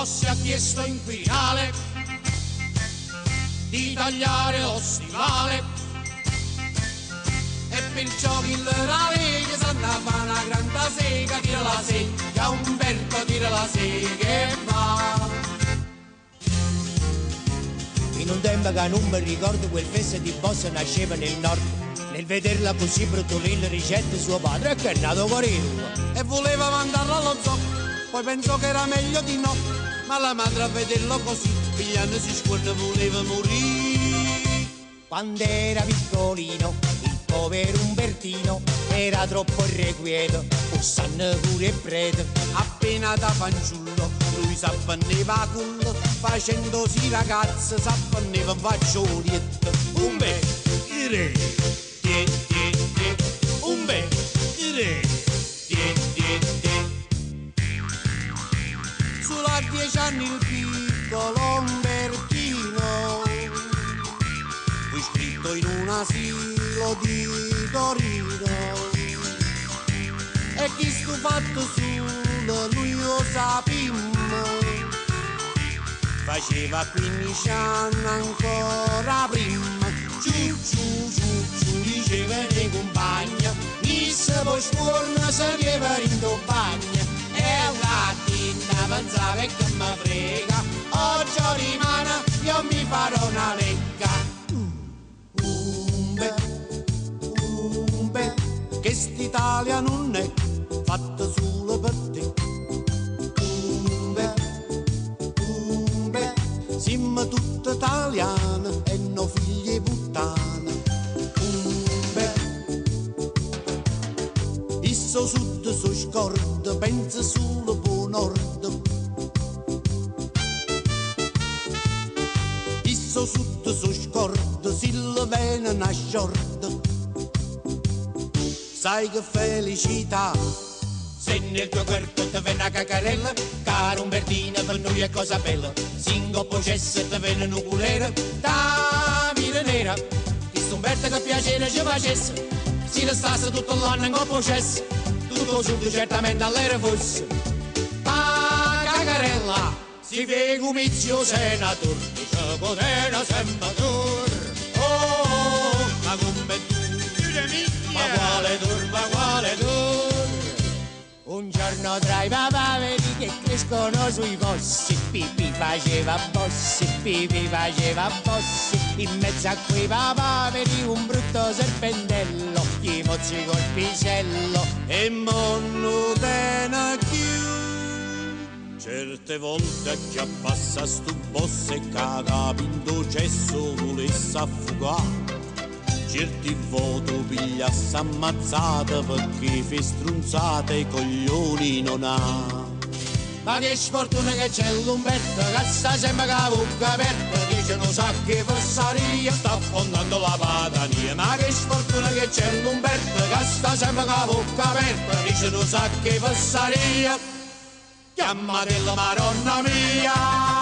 Bossi ha chiesto in finale di tagliare lo stivale e perciò chi la Lega s'andà a fare una grande sega, tira la sega, Umberto tira la sega e va. In un tempo che non mi ricordo quel fesso di Bossi nasceva nel nord. Nel vederla così brutolì le ricette suo padre è che è nato Corillo e voleva mandarla allo zoo, poi pensò che era meglio di no, ma la madre a vederlo così pigliando si scorda voleva morire. Quando era piccolino il povero Umbertino era troppo irrequieto, ussanno pure il prete. Appena da fanciullo lui s'appanneva a cullo, facendosi ragazzo s'appanneva un facciolietto. Sulla 10 anni il piccolo Umbertino fu iscritto in un asilo di Torino e chi stu fatto solo lui lo sapimmo, faceva 15 anni ancora prima. Ciu diceva nei compagni, missa poi scuorna sapeva in bagno e la tinta pensava che mi frega, oggi rimane io mi farò una lecca. Umbe, che st'Italia non è fatta solo per te. Umbe, siamo tutti italiani e no figli puttana. Umbe, isso sud so scorda, pensa solo po nord. Isso sud so scorda, si la vena na sciorda. Sai che felicità se nel tuo corpo ti viene una cacarella, caro Umbertino per noi è cosa bella. Singo processe ti viene un ukulele, da mira nera, che Umberto che piacere ci facesse, si restasse tutto l'anno in processo, tutto sud certamente all'era fosse. Da cacarella si vede come zio senatore, dice potena sempre dur. Oh, ma come tu, ma quale dur, ma quale dur. Un giorno tra i papaveri che crescono sui fossi, Pipì faceva bossi, Pipì faceva bossi. In mezzo a quei papaveri un brutto serpentello gli mozzica il pisello e monno tena più. Certe volte che abbassa stu boss e caga pinto cesso volesse affogare, certi voto pigliasse ammazzata perché fe strunzate i coglioni non ha. Ma che sfortuna che c'è l'Umberto che sta sempre con la bocca aperta, dice non sa che fossaria sta affondando la padania. Ma che sfortuna che c'è l'Umberto che sta sempre con la bocca aperta, dice non sa che fossaria, chiamatela Maronna mia.